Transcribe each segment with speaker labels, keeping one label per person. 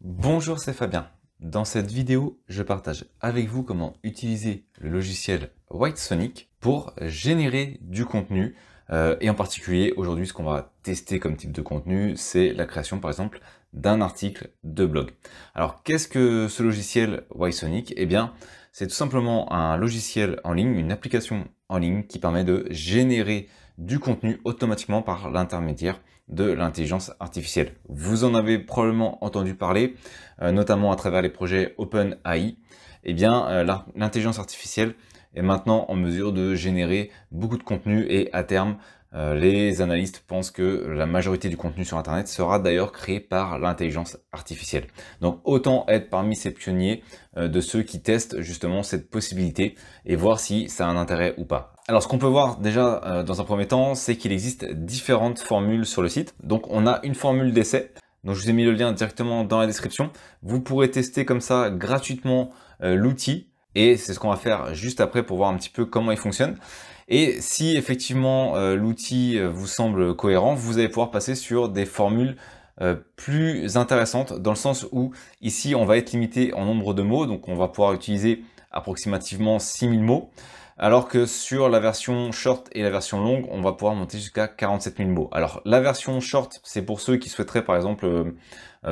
Speaker 1: Bonjour, c'est Fabien. Dans cette vidéo, je partage avec vous comment utiliser le logiciel Whitesonic pour générer du contenu. Et en particulier, aujourd'hui, ce qu'on va tester comme type de contenu, c'est la création, par exemple, d'un article de blog. Alors, qu'est-ce que ce logiciel Whitesonic? Eh bien, c'est tout simplement un logiciel en ligne, une application en ligne qui permet de générer du contenu automatiquement par l'intermédiaire de l'intelligence artificielle. Vous en avez probablement entendu parler, notamment à travers les projets OpenAI. Eh bien, l'intelligence artificielle est maintenant en mesure de générer beaucoup de contenu et à terme, les analystes pensent que la majorité du contenu sur Internet sera d'ailleurs créé par l'intelligence artificielle. Donc autant être parmi ces pionniers de ceux qui testent justement cette possibilité et voir si ça a un intérêt ou pas. Alors ce qu'on peut voir déjà dans un premier temps, c'est qu'il existe différentes formules sur le site. Donc on a une formule d'essai, donc je vous ai mis le lien directement dans la description. Vous pourrez tester comme ça gratuitement l'outil et c'est ce qu'on va faire juste après pour voir un petit peu comment il fonctionne. Et si effectivement l'outil vous semble cohérent, vous allez pouvoir passer sur des formules plus intéressantes dans le sens où ici on va être limité en nombre de mots, donc on va pouvoir utiliser approximativement 6000 mots. Alors que sur la version short et la version longue, on va pouvoir monter jusqu'à 47 000 mots. Alors la version short, c'est pour ceux qui souhaiteraient par exemple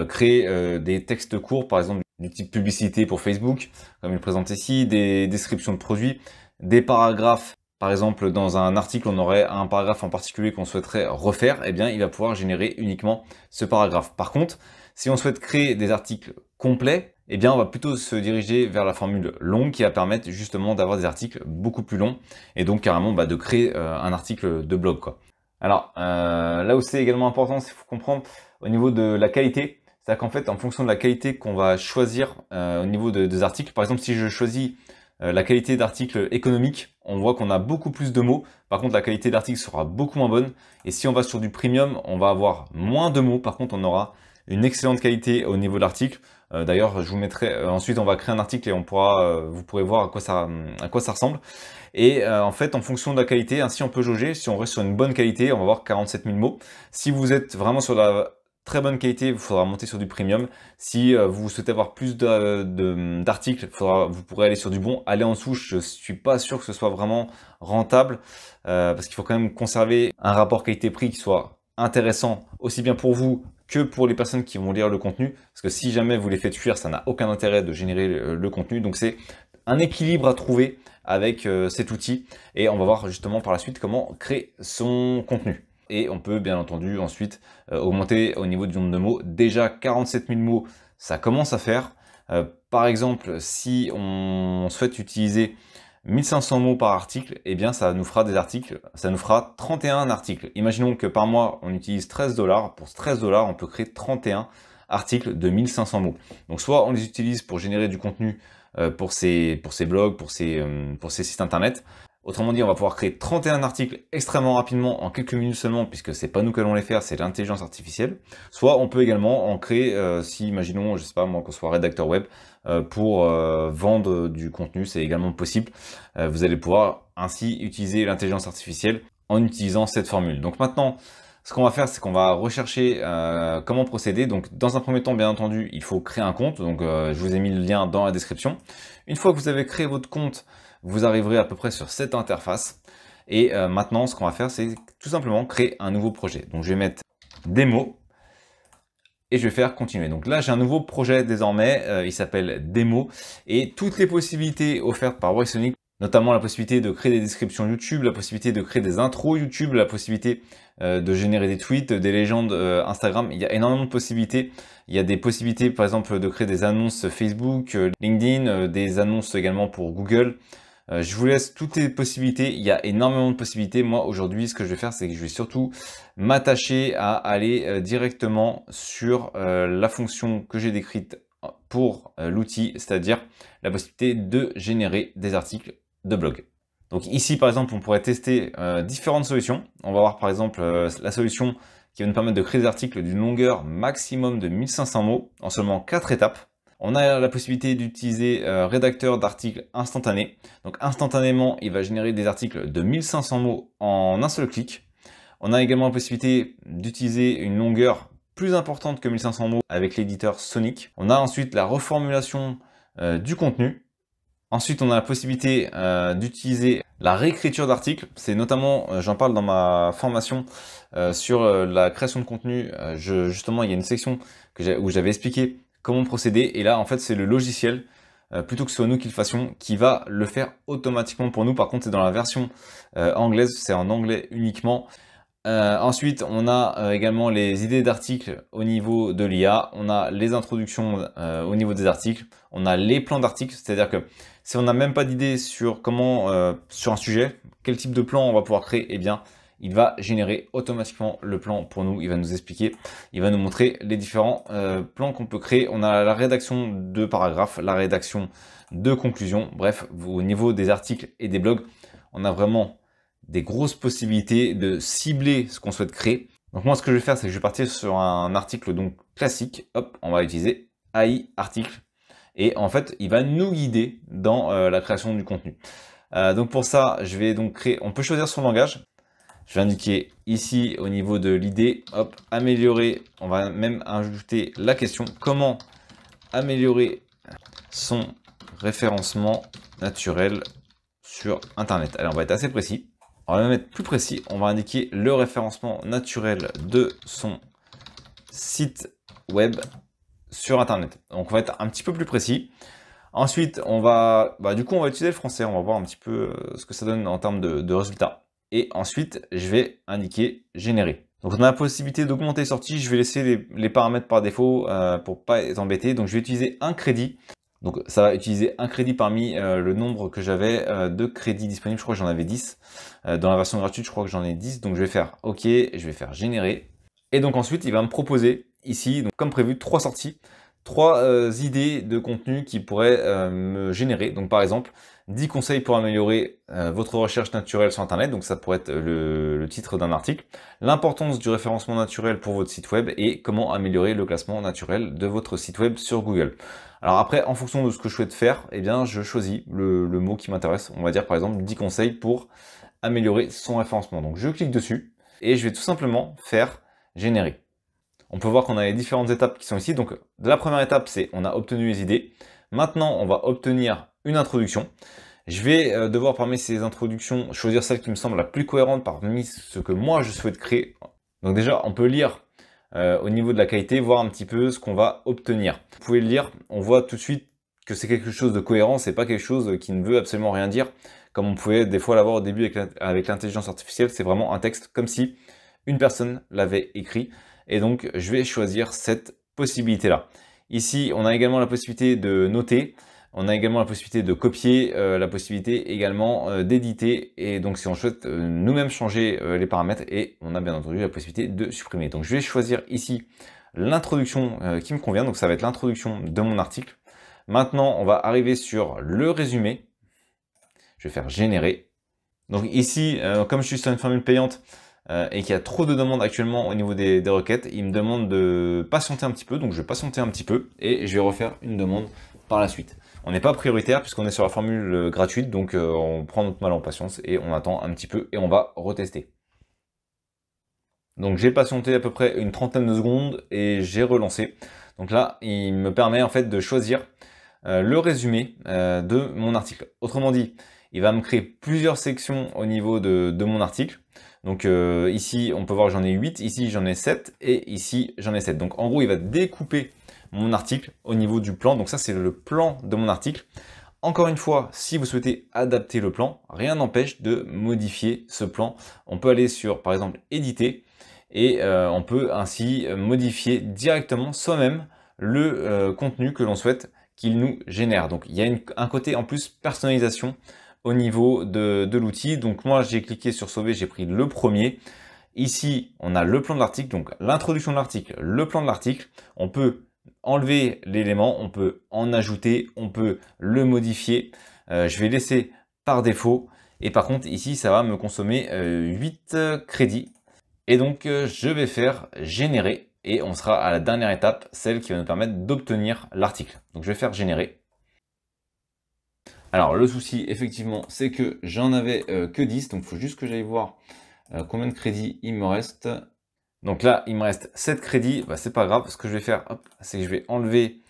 Speaker 1: créer des textes courts, par exemple du type publicité pour Facebook, comme il présente ici, des descriptions de produits, des paragraphes. Par exemple, dans un article, on aurait un paragraphe en particulier qu'on souhaiterait refaire, eh bien, il va pouvoir générer uniquement ce paragraphe. Par contre, si on souhaite créer des articles complets, eh bien, on va plutôt se diriger vers la formule longue qui va permettre justement d'avoir des articles beaucoup plus longs et donc carrément de créer un article de blog, quoi. Alors, là où c'est également important, c'est qu'il faut comprendre au niveau de la qualité. C'est-à-dire qu'en fait, en fonction de la qualité qu'on va choisir au niveau des articles, par exemple, si je choisis la qualité d'article économique, on voit qu'on a beaucoup plus de mots. Par contre, la qualité d'article sera beaucoup moins bonne. Et si on va sur du premium, on va avoir moins de mots. Par contre, on aura une excellente qualité au niveau de l'article. D'ailleurs, je vous mettrai. Ensuite, on va créer un article et on pourra, vous pourrez voir à quoi ça ressemble. Et en fait, en fonction de la qualité, ainsi on peut jauger. Si on reste sur une bonne qualité, on va avoir 47 000 mots. Si vous êtes vraiment sur la très bonne qualité, il faudra monter sur du premium. Si vous souhaitez avoir plus d'articles, vous pourrez aller sur du bon. Aller en dessous, je suis pas sûr que ce soit vraiment rentable parce qu'il faut quand même conserver un rapport qualité-prix qui soit intéressant aussi bien pour vous que pour les personnes qui vont lire le contenu. Parce que si jamais vous les faites fuir, ça n'a aucun intérêt de générer le contenu. Donc c'est un équilibre à trouver avec cet outil et on va voir justement par la suite comment créer son contenu. Et on peut bien entendu ensuite augmenter au niveau du nombre de mots. Déjà 47 000 mots, ça commence à faire. Par exemple, si on souhaite utiliser 1500 mots par article, eh bien ça nous fera des articles, ça nous fera 31 articles. Imaginons que par mois, on utilise 13 $. Pour 13 $, on peut créer 31 articles de 1500 mots. Donc soit on les utilise pour générer du contenu pour ces blogs, pour ces sites internet. Autrement dit, on va pouvoir créer 31 articles extrêmement rapidement, en quelques minutes seulement, puisque c'est pas nous qui allons les faire, c'est l'intelligence artificielle. Soit on peut également en créer, si imaginons, je sais pas moi, qu'on soit rédacteur web, pour vendre du contenu, c'est également possible. Vous allez pouvoir ainsi utiliser l'intelligence artificielle en utilisant cette formule. Donc maintenant, ce qu'on va faire, c'est qu'on va rechercher comment procéder. Donc dans un premier temps, bien entendu, il faut créer un compte. Donc je vous ai mis le lien dans la description. Une fois que vous avez créé votre compte, vous arriverez à peu près sur cette interface. Et maintenant, ce qu'on va faire, c'est tout simplement créer un nouveau projet. Donc je vais mettre démo et je vais faire continuer. Donc là, j'ai un nouveau projet désormais. Il s'appelle démo et toutes les possibilités offertes par Whitesonic, notamment la possibilité de créer des descriptions YouTube, la possibilité de créer des intros YouTube, la possibilité de générer des tweets, des légendes Instagram. Il y a énormément de possibilités. Il y a des possibilités, par exemple, de créer des annonces Facebook, LinkedIn, des annonces également pour Google. Je vous laisse toutes les possibilités. Il y a énormément de possibilités. Moi, aujourd'hui, ce que je vais faire, c'est que je vais surtout m'attacher à aller directement sur la fonction que j'ai décrite pour l'outil, c'est-à-dire la possibilité de générer des articles de blog. Donc ici, par exemple, on pourrait tester différentes solutions. On va voir par exemple la solution qui va nous permettre de créer des articles d'une longueur maximum de 1500 mots en seulement 4 étapes. On a la possibilité d'utiliser rédacteur d'articles instantané. Donc instantanément, il va générer des articles de 1500 mots en un seul clic. On a également la possibilité d'utiliser une longueur plus importante que 1500 mots avec l'éditeur Sonic. On a ensuite la reformulation du contenu. Ensuite, on a la possibilité d'utiliser la réécriture d'articles. C'est notamment, j'en parle dans ma formation sur la création de contenu. Justement, il y a une section où j'avais expliqué comment procéder. Et là, en fait, c'est le logiciel, plutôt que ce soit nous qui le fassions, qui va le faire automatiquement pour nous. Par contre, c'est dans la version anglaise, c'est en anglais uniquement. Ensuite, on a également les idées d'articles au niveau de l'IA, on a les introductions au niveau des articles, on a les plans d'articles, c'est-à-dire que si on n'a même pas d'idée sur comment, sur un sujet, quel type de plan on va pouvoir créer, eh bien, il va générer automatiquement le plan pour nous, il va nous expliquer, il va nous montrer les différents plans qu'on peut créer. On a la rédaction de paragraphes, la rédaction de conclusions, bref, au niveau des articles et des blogs, on a vraiment des grosses possibilités de cibler ce qu'on souhaite créer. Donc moi, ce que je vais faire, c'est que je vais partir sur un article donc classique. Hop, on va utiliser AI article. Et en fait, il va nous guider dans la création du contenu. Donc pour ça, je vais donc créer, on peut choisir son langage. Je vais indiquer ici au niveau de l'idée, hop, améliorer, on va même ajouter la question, comment améliorer son référencement naturel sur Internet. Allez, on va être assez précis. On va même être plus précis, on va indiquer le référencement naturel de son site web sur Internet. Donc on va être un petit peu plus précis. Ensuite, on va utiliser le français, on va voir un petit peu ce que ça donne en termes de résultats. Et ensuite, je vais indiquer générer. Donc on a la possibilité d'augmenter les sorties, je vais laisser les paramètres par défaut pour pas être embêté. Donc je vais utiliser un crédit. Donc ça va utiliser un crédit parmi le nombre que j'avais de crédits disponibles. Je crois que j'en avais 10. Dans la version gratuite, je crois que j'en ai 10. Donc je vais faire OK, je vais faire générer. Et donc ensuite, il va me proposer ici, donc comme prévu, 3 sorties, 3 idées de contenu qui pourraient me générer. Donc par exemple, 10 conseils pour améliorer votre recherche naturelle sur Internet. Donc ça pourrait être le titre d'un article. L'importance du référencement naturel pour votre site web et comment améliorer le classement naturel de votre site web sur Google. Alors après, en fonction de ce que je souhaite faire, eh bien, je choisis le mot qui m'intéresse. On va dire par exemple 10 conseils pour améliorer son référencement. Donc je clique dessus et je vais tout simplement faire générer. On peut voir qu'on a les différentes étapes qui sont ici. Donc la première étape, c'est on a obtenu les idées. Maintenant, on va obtenir une introduction. Je vais devoir parmi ces introductions choisir celle qui me semble la plus cohérente parmi ce que moi je souhaite créer. Donc déjà, on peut lire au niveau de la qualité, voir un petit peu ce qu'on va obtenir. Vous pouvez le lire, on voit tout de suite que c'est quelque chose de cohérent, c'est pas quelque chose qui ne veut absolument rien dire, comme on pouvait des fois l'avoir au début avec l'intelligence artificielle. C'est vraiment un texte comme si une personne l'avait écrit, et donc je vais choisir cette possibilité-là. Ici, on a également la possibilité de noter, on a également la possibilité de copier, la possibilité également d'éditer, et donc si on souhaite nous-mêmes changer les paramètres, et on a bien entendu la possibilité de supprimer. Donc je vais choisir ici l'introduction qui me convient, donc ça va être l'introduction de mon article. Maintenant, on va arriver sur le résumé. Je vais faire générer. Donc ici, comme je suis sur une formule payante, et qu'il y a trop de demandes actuellement au niveau des requêtes, il me demande de patienter un petit peu, donc je vais patienter un petit peu et je vais refaire une demande par la suite. On n'est pas prioritaire puisqu'on est sur la formule gratuite, donc on prend notre mal en patience et on attend un petit peu et on va retester. Donc j'ai patienté à peu près une trentaine de secondes et j'ai relancé. Donc là, il me permet en fait de choisir le résumé de mon article. Autrement dit, il va me créer plusieurs sections au niveau de mon article. Donc ici, on peut voir que j'en ai 8, ici j'en ai 7 et ici j'en ai 7. Donc en gros, il va découper mon article au niveau du plan. Donc ça, c'est le plan de mon article. Encore une fois, si vous souhaitez adapter le plan, rien n'empêche de modifier ce plan. On peut aller sur, par exemple, éditer et on peut ainsi modifier directement soi-même le contenu que l'on souhaite qu'il nous génère. Donc il y a un côté en plus personnalisation au niveau de l'outil. Donc moi j'ai cliqué sur sauver, j'ai pris le premier. Ici on a le plan de l'article, donc l'introduction de l'article, le plan de l'article. On peut enlever l'élément, on peut en ajouter, on peut le modifier. Je vais laisser par défaut et par contre ici ça va me consommer 8 crédits. Et donc je vais faire générer. Et on sera à la dernière étape, celle qui va nous permettre d'obtenir l'article. Donc je vais faire générer. Alors le souci effectivement c'est que j'en avais que 10, donc il faut juste que j'aille voir combien de crédits il me reste. Donc là, il me reste 7 crédits. Bah, c'est pas grave. Ce que je vais faire, c'est que je vais enlever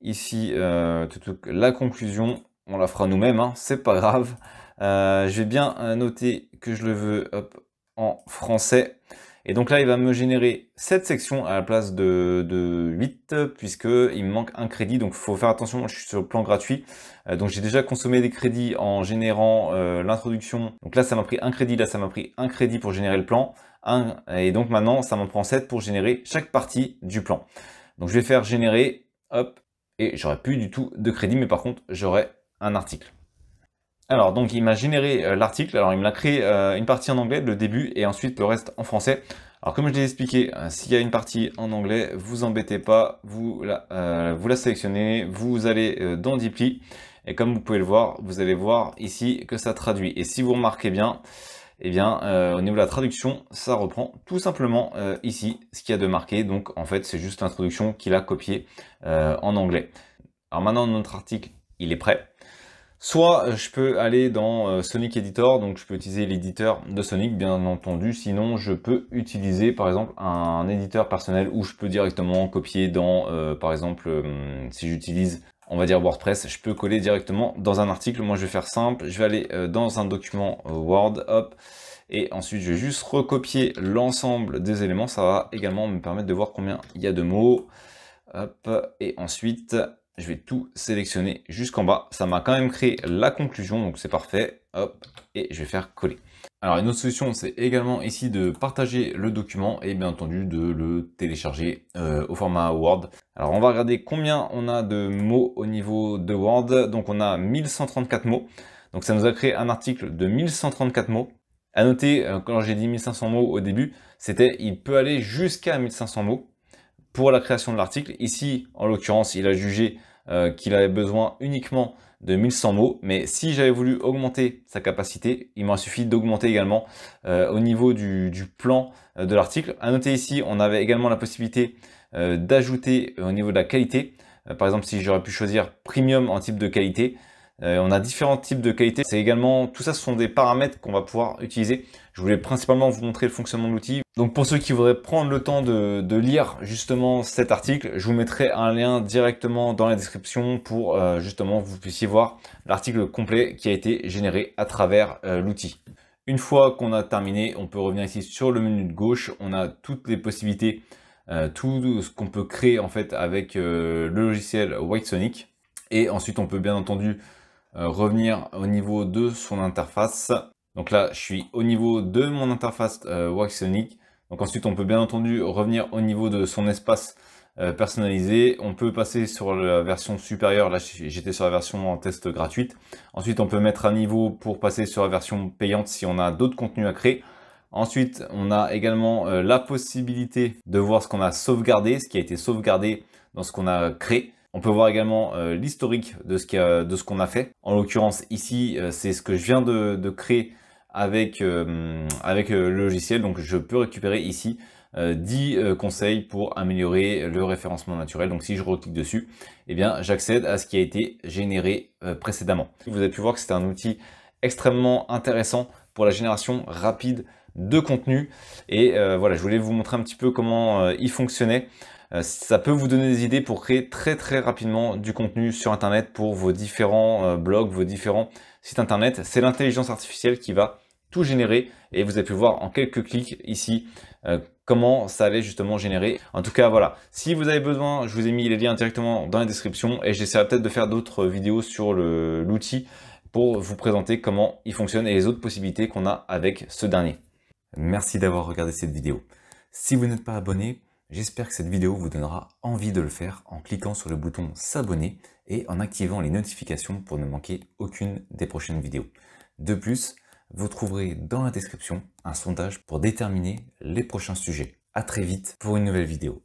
Speaker 1: ici la conclusion. On la fera nous-mêmes, hein, c'est pas grave. Je vais bien noter que je le veux en français. Et donc là, il va me générer 7 sections à la place de 8, puisqu'il me manque un crédit. Donc il faut faire attention, je suis sur le plan gratuit. Donc j'ai déjà consommé des crédits en générant l'introduction. Donc là, ça m'a pris un crédit, là, ça m'a pris un crédit pour générer le plan. Et donc maintenant, ça m'en prend 7 pour générer chaque partie du plan. Donc je vais faire générer, hop, et j'aurai plus du tout de crédit, mais par contre, j'aurai un article. Alors, donc, il m'a généré l'article. Alors, il me l'a créé une partie en anglais, le début, et ensuite le reste en français. Alors, comme je l'ai expliqué, s'il y a une partie en anglais, vous embêtez pas, vous la sélectionnez, vous allez dans Dipli, et comme vous pouvez le voir, vous allez voir ici que ça traduit. Et si vous remarquez bien, eh bien, au niveau de la traduction, ça reprend tout simplement ici ce qu'il y a de marqué. Donc, en fait, c'est juste l'introduction qu'il a copié en anglais. Alors maintenant, notre article, il est prêt. Soit je peux aller dans Sonic Editor, donc je peux utiliser l'éditeur de Sonic, bien entendu. Sinon, je peux utiliser par exemple un éditeur personnel où je peux directement copier dans, par exemple, si j'utilise, on va dire WordPress, je peux coller directement dans un article. Moi, je vais faire simple. Je vais aller dans un document Word, hop, et ensuite je vais juste recopier l'ensemble des éléments. Ça va également me permettre de voir combien il y a de mots. Hop, et ensuite, je vais tout sélectionner jusqu'en bas. Ça m'a quand même créé la conclusion, donc c'est parfait. Hop, et je vais faire coller. Alors une autre solution, c'est également ici de partager le document et bien entendu de le télécharger au format Word. Alors on va regarder combien on a de mots au niveau de Word. Donc on a 1134 mots. Donc ça nous a créé un article de 1134 mots. À noter, quand j'ai dit 1500 mots au début, c'était il peut aller jusqu'à 1500 mots pour la création de l'article. Ici, en l'occurrence, il a jugé qu'il avait besoin uniquement de 1100 mots, mais si j'avais voulu augmenter sa capacité, il m'aurait suffi d'augmenter également au niveau du plan de l'article. À noter ici, on avait également la possibilité d'ajouter au niveau de la qualité. Par exemple, si j'aurais pu choisir Premium en type de qualité, on a différents types de qualité. C'est également, tout ça, ce sont des paramètres qu'on va pouvoir utiliser. Je voulais principalement vous montrer le fonctionnement de l'outil. Donc pour ceux qui voudraient prendre le temps de lire justement cet article, je vous mettrai un lien directement dans la description pour justement que vous puissiez voir l'article complet qui a été généré à travers l'outil. Une fois qu'on a terminé, on peut revenir ici sur le menu de gauche. On a toutes les possibilités, tout ce qu'on peut créer en fait avec le logiciel White Sonic. Et ensuite, on peut bien entendu revenir au niveau de son interface. Donc là, je suis au niveau de mon interface White Sonic. Donc ensuite, on peut bien entendu revenir au niveau de son espace personnalisé. On peut passer sur la version supérieure. Là, j'étais sur la version en test gratuite. Ensuite, on peut mettre un niveau pour passer sur la version payante si on a d'autres contenus à créer. Ensuite, on a également la possibilité de voir ce qu'on a sauvegardé, ce qui a été sauvegardé dans ce qu'on a créé. On peut voir également l'historique de ce qu'on a fait. En l'occurrence, ici, c'est ce que je viens de créer avec le logiciel. Donc, je peux récupérer ici 10 conseils pour améliorer le référencement naturel. Donc, si je reclique dessus, eh bien, j'accède à ce qui a été généré précédemment. Vous avez pu voir que c'était un outil extrêmement intéressant pour la génération rapide de contenu. Et voilà, je voulais vous montrer un petit peu comment il fonctionnait. Ça peut vous donner des idées pour créer très rapidement du contenu sur Internet pour vos différents blogs, vos différents sites Internet. C'est l'intelligence artificielle qui va tout générer et vous avez pu voir en quelques clics ici comment ça allait justement générer. En tout cas, voilà. Si vous avez besoin, je vous ai mis les liens directement dans la description et j'essaierai peut-être de faire d'autres vidéos sur l'outil pour vous présenter comment il fonctionne et les autres possibilités qu'on a avec ce dernier. Merci d'avoir regardé cette vidéo. Si vous n'êtes pas abonné, j'espère que cette vidéo vous donnera envie de le faire en cliquant sur le bouton s'abonner et en activant les notifications pour ne manquer aucune des prochaines vidéos. De plus, vous trouverez dans la description un sondage pour déterminer les prochains sujets. À très vite pour une nouvelle vidéo.